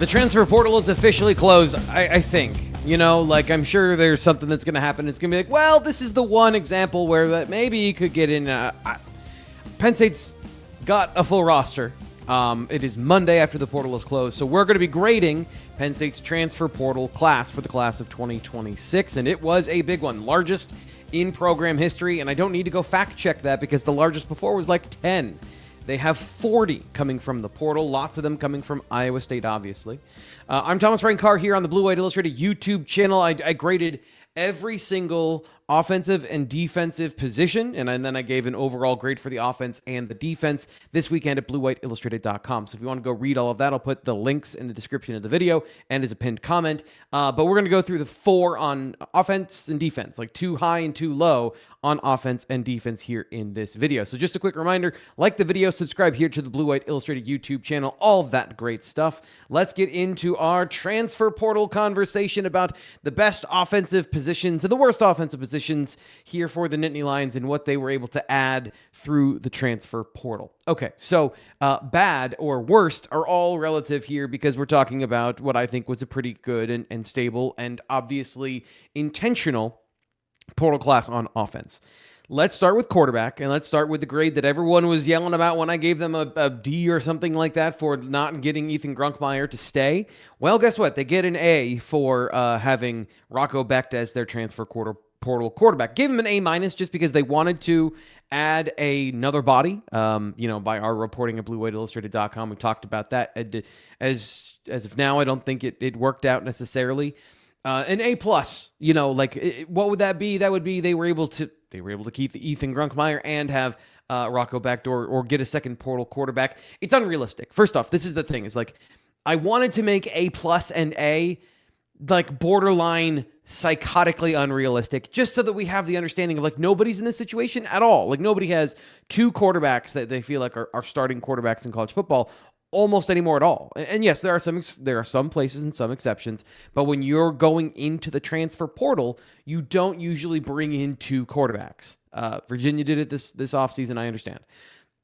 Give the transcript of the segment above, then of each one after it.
The transfer portal is officially closed, I think. You know, like, I'm sure there's something that's going to happen. It's going to be like, well, this is the one example where that maybe you could get in. Penn State's got a full roster. It is Monday after the portal is closed, so we're going to be grading Penn State's transfer portal class for the class of 2026, and it was a big one. Largest in program history, and I don't need to go fact check that because the largest before was like 10. They have 40 coming from the portal, lots of them coming from Iowa State, obviously. I'm Thomas Frank-Carr here on the Blue White Illustrated YouTube channel. I graded every single offensive and defensive position, and then I gave an overall grade for the offense and the defense this weekend at bluewhiteillustrated.com. So if you want to go read all of that, I'll put the links in the description of the video and as a pinned comment. But we're going to go through the 4 on offense and defense, like 2 high and 2 low on offense and defense here in this video. So just a quick reminder, like the video, subscribe here to the Blue White Illustrated YouTube channel, all of that great stuff. Let's get into our transfer portal conversation about the best offensive positions and the worst offensive positions here for the Nittany Lions and what they were able to add through the transfer portal. Okay, so bad or worst are all relative here because we're talking about what I think was a pretty good and stable and obviously intentional portal class on offense. Let's start with quarterback, and let's start with the grade that everyone was yelling about when I gave them a D or something like that for not getting Ethan Grunkmeyer to stay. Well, guess what? They get an A for having Rocco Becht as their transfer portal quarterback. Gave him an A- just because they wanted to add another body. By our reporting at bluewhiteillustrated.com, we talked about that. As of now, I don't think it worked out necessarily. An A+, what would that be? That would be they were able to keep the Ethan Grunkmeyer and have Rocco Becht or get a second portal quarterback. It's unrealistic. First off, this is the thing. It's like I wanted to make A+ and A like borderline psychotically unrealistic, just so that we have the understanding of like nobody's in this situation at all. Like nobody has 2 quarterbacks that they feel like are starting quarterbacks in college football almost anymore at all. And yes, there are some places and some exceptions, but when you're going into the transfer portal, you don't usually bring in 2 quarterbacks. Virginia did it this offseason, I understand.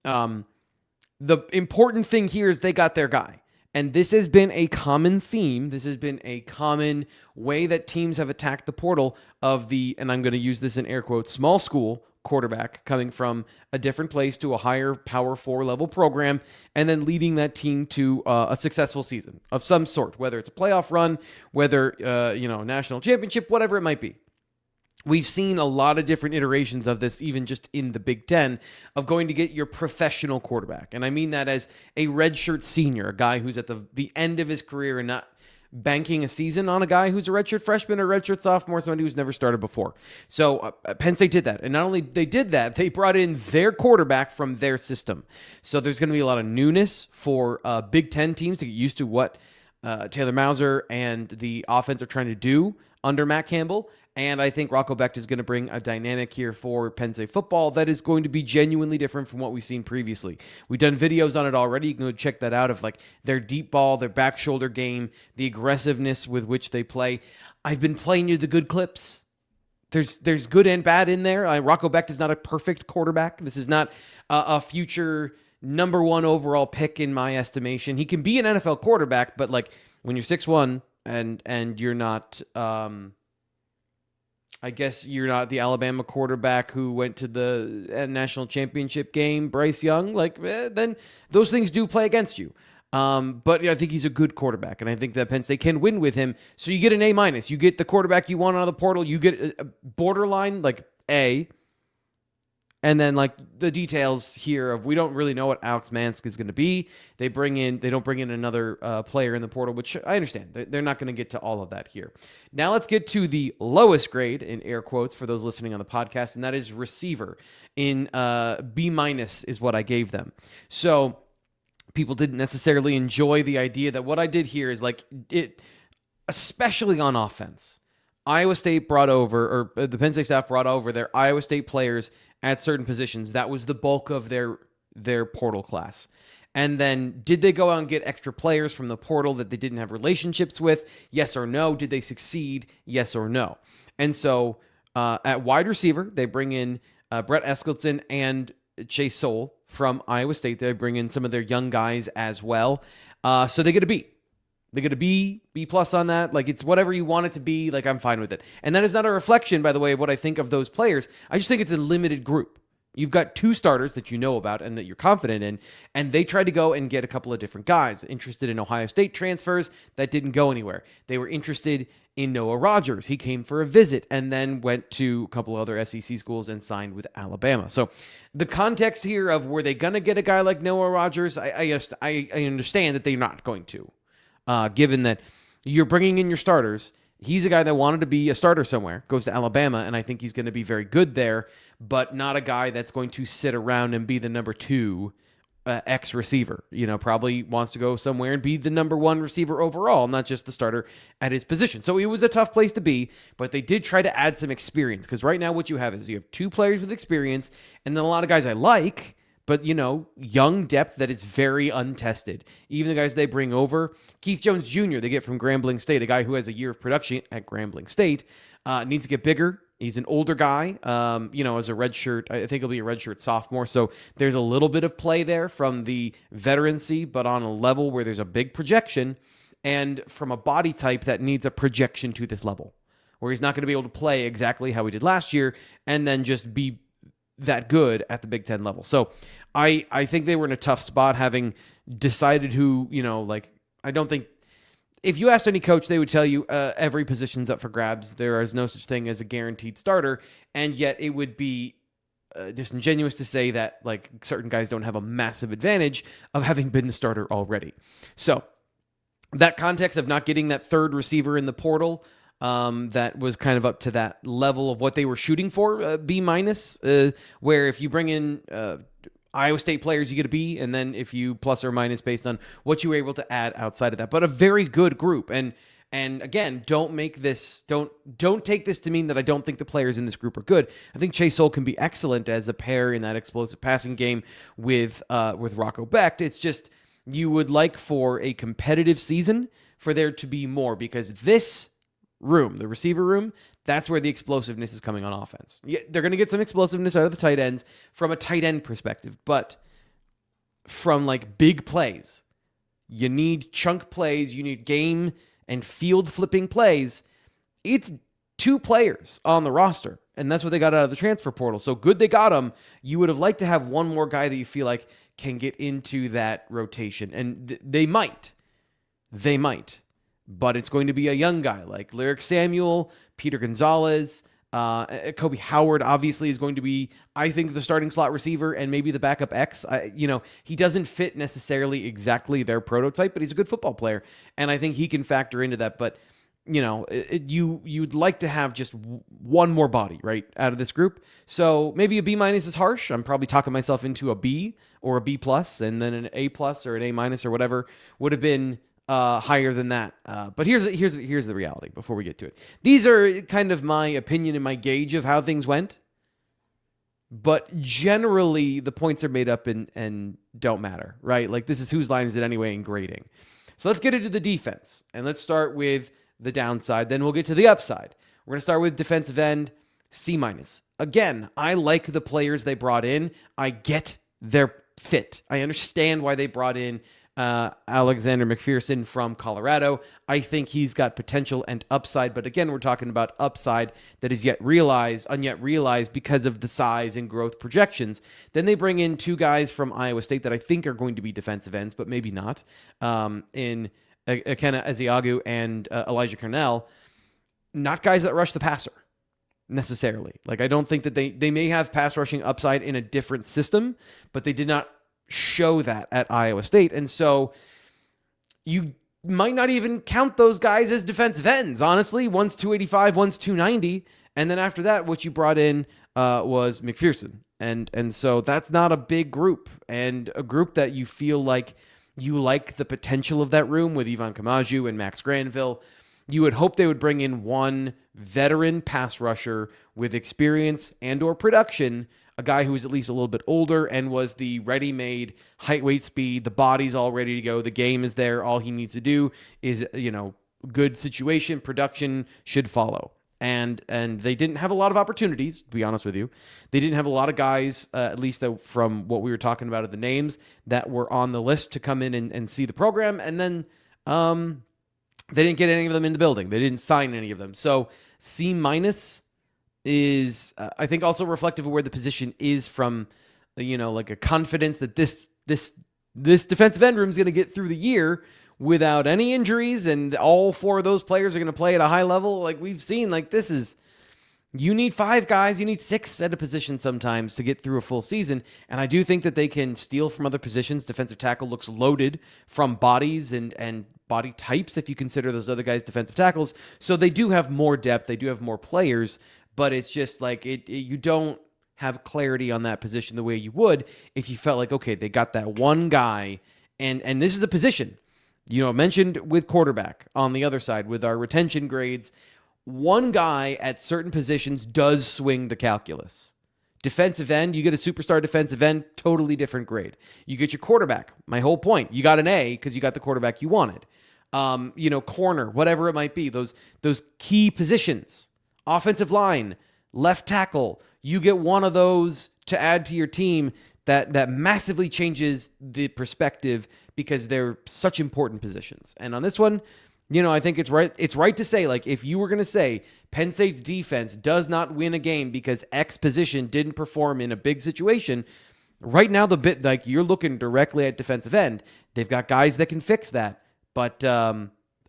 The important thing here is they got their guy. And this has been a common theme. This has been a common way that teams have attacked the portal of and I'm going to use this in air quotes, small school quarterback coming from a different place to a higher Power 4 level program and then leading that team to a successful season of some sort, whether it's a playoff run, whether, national championship, whatever it might be. We've seen a lot of different iterations of this, even just in the Big Ten, of going to get your professional quarterback. And I mean that as a redshirt senior, a guy who's at the end of his career and not banking a season on a guy who's a redshirt freshman or redshirt sophomore, somebody who's never started before. So Penn State did that. And not only they did that, they brought in their quarterback from their system. So there's going to be a lot of newness for Big Ten teams to get used to what Taylor Mauser and the offense are trying to do under Matt Campbell. And I think Rocco Becht is going to bring a dynamic here for Penn State football that is going to be genuinely different from what we've seen previously. We've done videos on it already. You can go check that out of like their deep ball, their back shoulder game, the aggressiveness with which they play. I've been playing you the good clips. There's good and bad in there. Rocco Becht is not a perfect quarterback. This is not a future number 1 overall pick in my estimation. He can be an NFL quarterback, but like when you're 6'1" and you're not... I guess you're not the Alabama quarterback who went to the national championship game, Bryce Young. Then those things do play against you. But I think he's a good quarterback, and I think that Penn State can win with him. So you get an A-. You get the quarterback you want out of the portal. You get a borderline like A. And then like the details here of we don't really know what Alex Mansk is going to be. They don't bring in another player in the portal, which I understand. They're not going to get to all of that here. Now let's get to the lowest grade in air quotes for those listening on the podcast, and that is receiver. In B- is what I gave them. So people didn't necessarily enjoy the idea that what I did here is like it, especially on offense. Iowa State brought over, or the Penn State staff brought over their Iowa State players at certain positions. That was the bulk of their portal class. And then did they go out and get extra players from the portal that they didn't have relationships with? Yes or no. Did they succeed? Yes or no. And so at wide receiver, they bring in Brett Eskildson and Chase Soule from Iowa State. They bring in some of their young guys as well. So they get a B. They get a B plus on that. Like, it's whatever you want it to be. Like, I'm fine with it. And that is not a reflection, by the way, of what I think of those players. I just think it's a limited group. You've got 2 starters that you know about and that you're confident in, and they tried to go and get a couple of different guys interested in Ohio State transfers that didn't go anywhere. They were interested in Noah Rogers. He came for a visit and then went to a couple of other SEC schools and signed with Alabama. So the context here of were they going to get a guy like Noah Rogers, I understand that they're not going to, given that you're bringing in your starters. He's a guy that wanted to be a starter somewhere, goes to Alabama, and I think he's going to be very good there, but not a guy that's going to sit around and be the number 2 X receiver. Probably wants to go somewhere and be the number 1 receiver overall, not just the starter at his position. So it was a tough place to be, but they did try to add some experience, because right now what you have is you have 2 players with experience, and then a lot of guys I like, but, young depth that is very untested. Even the guys they bring over, Keith Jones Jr., they get from Grambling State, a guy who has a year of production at Grambling State, needs to get bigger. He's an older guy, as a redshirt. I think he'll be a redshirt sophomore. So there's a little bit of play there from the veterancy, but on a level where there's a big projection, and from a body type that needs a projection to this level, where he's not going to be able to play exactly how he did last year and then just be that good at the Big Ten level. So I think they were in a tough spot, having decided who, I don't think, if you asked any coach, they would tell you every position's up for grabs. There is no such thing as a guaranteed starter, and yet it would be disingenuous to say that like certain guys don't have a massive advantage of having been the starter already. So that context of not getting that 3rd receiver in the portal, that was kind of up to that level of what they were shooting for, B-, where if you bring in Iowa State players, you get a B, and then if you plus or minus based on what you were able to add outside of that. But a very good group. And again, don't take this to mean that I don't think the players in this group are good. I think Chase Soul can be excellent as a pair in that explosive passing game with Rocco Becht. It's just you would like for a competitive season for there to be more, because this room, the receiver room, that's where the explosiveness is coming on offense. Yeah, they're going to get some explosiveness out of the tight ends from a tight end perspective, but from like big plays, you need chunk plays, you need game and field flipping plays. It's 2 players on the roster, and that's what they got out of the transfer portal. So good they got them. You would have liked to have one more guy that you feel like can get into that rotation, and they might. But it's going to be a young guy like Lyric Samuel, Peter Gonzalez, Kobe Howard obviously is going to be, I think, the starting slot receiver and maybe the backup X. He doesn't fit necessarily exactly their prototype, but he's a good football player, and I think he can factor into that. But you'd like to have just one more body right out of this group. So maybe a B- is harsh. I'm probably talking myself into a B or a B+, and then an A+ or an A- or whatever would have been higher than that. But here's the reality before we get to it. These are kind of my opinion and my gauge of how things went. But generally, the points are made up and don't matter, right? Like, this is whose line is it anyway in grading. So let's get into the defense. And let's start with the downside. Then we'll get to the upside. We're going to start with defensive end, C-. Again, I like the players they brought in. I get their fit. I understand why they brought in Alexander McPherson from Colorado. I think he's got potential and upside, but again, we're talking about upside that is yet realized because of the size and growth projections. Then they bring in 2 guys from Iowa State that I think are going to be defensive ends, but maybe not, in Akena Ezeagu and Elijah Cornell. Not guys that rush the passer necessarily. Like, I don't think that they may have pass rushing upside in a different system, but they did not show that at Iowa State. And so you might not even count those guys as defensive ends, honestly. One's 285, one's 290. And then after that, what you brought in was McPherson. And so that's not a big group, and a group that you feel like you like the potential of that room with Ivan Kamaju and Max Granville. You would hope they would bring in one veteran pass rusher with experience and or production, a guy who was at least a little bit older and was the ready-made height, weight, speed. The body's all ready to go. The game is there. All he needs to do is, good situation, production should follow. And they didn't have a lot of opportunities, to be honest with you. They didn't have a lot of guys, at least from what we were talking about at the names, that were on the list to come in and see the program. And then They didn't get any of them in the building. They didn't sign any of them. So C- is, I think, also reflective of where the position is from, like a confidence that this defensive end room is going to get through the year without any injuries, and all 4 of those players are going to play at a high level. Like we've seen, you need 5 guys, you need 6 at a position sometimes to get through a full season. And I do think that they can steal from other positions. Defensive tackle looks loaded from bodies and body types, if you consider those other guys defensive tackles. So they do have more depth. They do have more players, but it's just like you don't have clarity on that position the way you would if you felt like, okay, they got that one guy, and this is a position, mentioned with quarterback on the other side with our retention grades. One guy at certain positions does swing the calculus. Defensive end, you get a superstar defensive end, totally different grade. You get your quarterback, my whole point. You got an A because you got the quarterback you wanted. Corner, whatever it might be, those key positions. Offensive line, left tackle, you get one of those to add to your team that massively changes the perspective because they're such important positions. And on this one, I think it's right to say, like, if you were going to say Penn State's defense does not win a game because X position didn't perform in a big situation, right now you're looking directly at defensive end. They've got guys that can fix that. But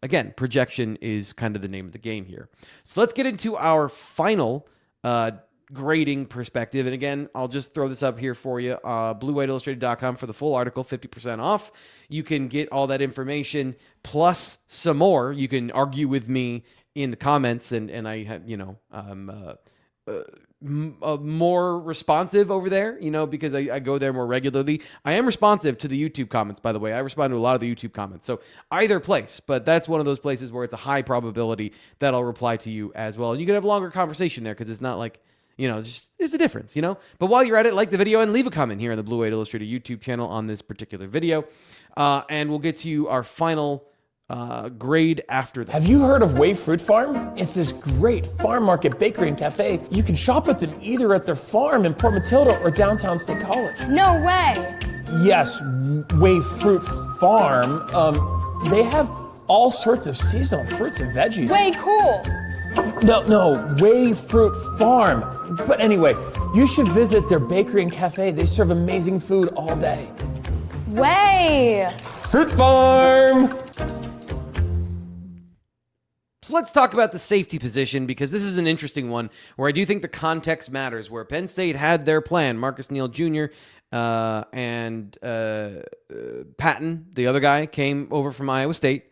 again, projection is kind of the name of the game here. So let's get into our final grading perspective. And again, I'll just throw this up here for you. BlueWhiteIllustrated.com for the full article, 50% off. You can get all that information plus some more. You can argue with me in the comments, and I have, more responsive over there, because I go there more regularly. I am responsive to the YouTube comments, by the way. I respond to a lot of the YouTube comments. So either place, but that's one of those places where it's a high probability that I'll reply to you as well. And you can have a longer conversation there because it's not like, there's a difference, But while you're at it, like the video and leave a comment here on the Blue White Illustrated YouTube channel on this particular video. And we'll get to our final grade after this. Have you heard of Way Fruit Farm? It's this great farm market bakery and cafe. You can shop with them either at their farm in Port Matilda or downtown State College. No way. Yes, Way Fruit Farm. They have all sorts of seasonal fruits and veggies. Way cool. No, Way Fruit Farm. But anyway, you should visit their bakery and cafe. They serve amazing food all day. Way Fruit Farm. So let's talk about the safety position, because this is an interesting one where I do think the context matters, where Penn State had their plan. Marcus Neal Jr. And Patton, the other guy, came over from Iowa State,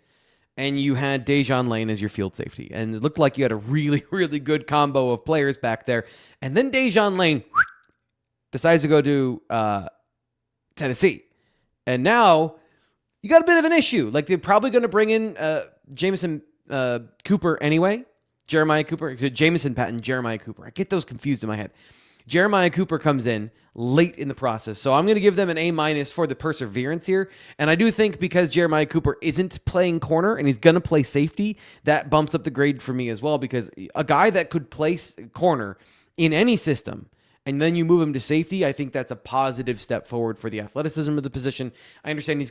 and you had Dejon Lane as your field safety. And it looked like you had a really, really good combo of players back there. And then Dejon Lane decides to go to Tennessee. And now you got a bit of an issue. Like, they're probably going to bring in Jamison Cooper anyway. Jamison Patton, Jeremiah Cooper. I get those confused in my head. Jeremiah Cooper comes in late in the process. So I'm going to give them an A- for the perseverance here. And I do think because Jeremiah Cooper isn't playing corner and he's going to play safety, that bumps up the grade for me as well, because a guy that could play corner in any system and then you move him to safety, I think that's a positive step forward for the athleticism of the position. I understand this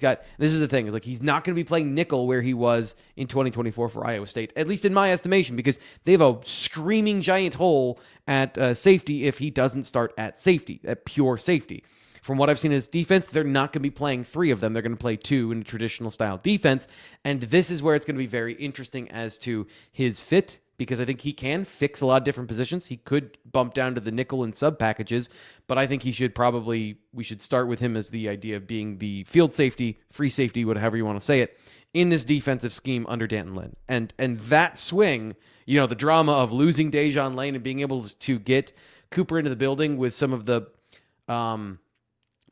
is the thing, is like, he's not going to be playing nickel where he was in 2024 for Iowa State, at least in my estimation, because they have a screaming giant hole at safety if he doesn't start at safety, at pure safety. From what I've seen in his defense, they're not going to be playing 3 of them. They're going to play 2 in a traditional style defense. And this is where it's going to be very interesting as to his fit, because I think he can fix a lot of different positions. He could bump down to the nickel and sub packages, but I think we should start with him as the idea of being the field safety, free safety, whatever you want to say it, in this defensive scheme under D'Anton Lynn. And that swing, the drama of losing Dejon Lane and being able to get Cooper into the building with some of the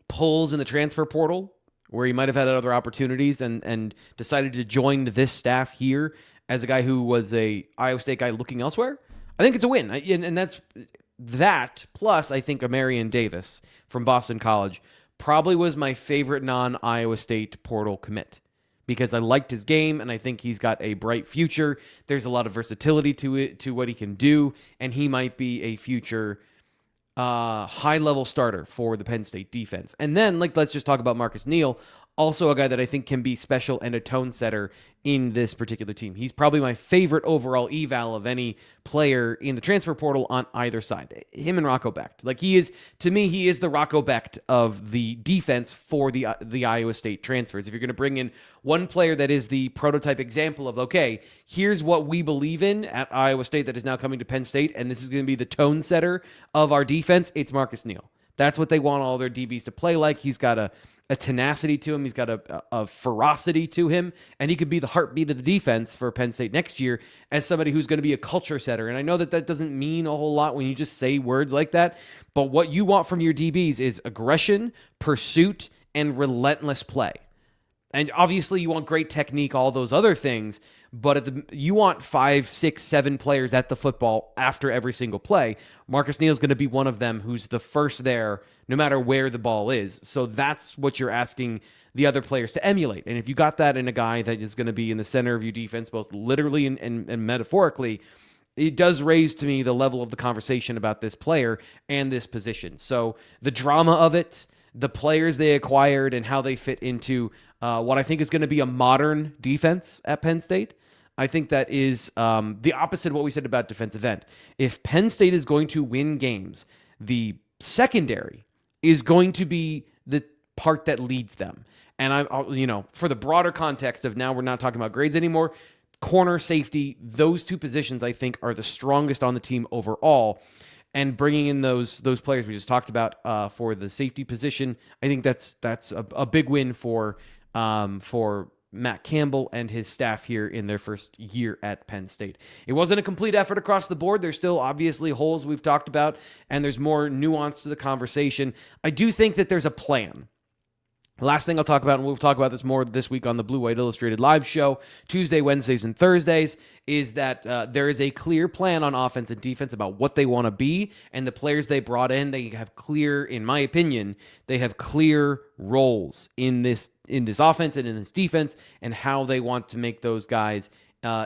pulls in the transfer portal, where he might have had other opportunities and decided to join this staff here as a guy who was a Iowa State guy looking elsewhere. I think it's a win. And that's that. Plus, I think Amarian Davis from Boston College probably was my favorite non-Iowa State portal commit, because I liked his game and I think he's got a bright future. There's a lot of versatility to what he can do, and he might be a future high-level starter for the Penn State defense. And then, let's just talk about Marcus Neal Also a guy that I think can be special and a tone setter in this particular team. He's probably my favorite overall eval of any player in the transfer portal on either side. Him and Rocco Becht. Like to me, he is the Rocco Becht of the defense for the Iowa State transfers. If you're going to bring in one player that is the prototype example of, okay, here's what we believe in at Iowa State that is now coming to Penn State, and this is going to be the tone setter of our defense, it's Marcus Neal. That's what they want all their DBs to play like. He's got a tenacity to him. He's got a ferocity to him. And he could be the heartbeat of the defense for Penn State next year as somebody who's going to be a culture setter. And I know that doesn't mean a whole lot when you just say words like that. But what you want from your DBs is aggression, pursuit, and relentless play. And obviously you want great technique, all those other things, but you want 5, 6, 7 players at the football after every single play. Marcus Neal is going to be one of them who's the first there no matter where the ball is. So that's what you're asking the other players to emulate. And if you got that in a guy that is going to be in the center of your defense, both literally and metaphorically, it does raise to me the level of the conversation about this player and this position. So the drama of it, the players they acquired, and how they fit into what I think is going to be a modern defense at Penn State. I think that is the opposite of what we said about defensive end. If Penn State is going to win games, the secondary is going to be the part that leads them. And for the broader context of now we're not talking about grades anymore, corner, safety, those two positions I think are the strongest on the team overall. And bringing in those players we just talked about for the safety position, I think that's a big win for Matt Campbell and his staff here in their first year at Penn State. It wasn't a complete effort across the board. There's still obviously holes we've talked about, and there's more nuance to the conversation. I do think that there's a plan. Last thing I'll talk about, and we'll talk about this more this week on the Blue White Illustrated live show, Tuesday, Wednesdays, and Thursdays, is that there is a clear plan on offense and defense about what they want to be, and the players they brought in, they have clear, in my opinion, they have clear roles in this offense and in this defense, and how they want to make those guys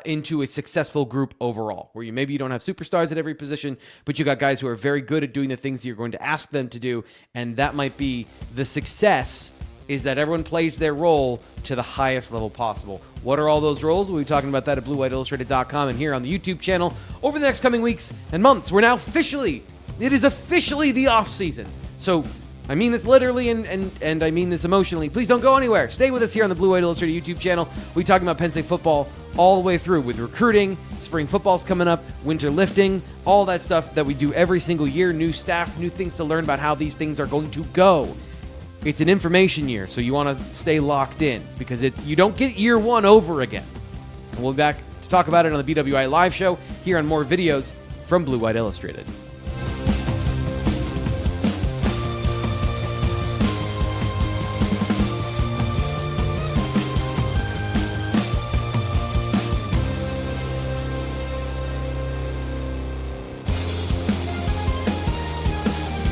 into a successful group overall, where maybe you don't have superstars at every position, but you got guys who are very good at doing the things you're going to ask them to do, and that might be the success, is that everyone plays their role to the highest level possible. What are all those roles? We'll be talking about that at BlueWhiteIllustrated.com and here on the YouTube channel over the next coming weeks and months. We're now it is officially the off season. So I mean this literally and I mean this emotionally. Please don't go anywhere. Stay with us here on the Blue White Illustrated YouTube channel. We'll be talking about Penn State football all the way through with recruiting, spring football's coming up, winter lifting, all that stuff that we do every single year, new staff, new things to learn about how these things are going to go. It's an information year, so you want to stay locked in because you don't get year one over again. And we'll be back to talk about it on the BWI live show here on more videos from Blue White Illustrated.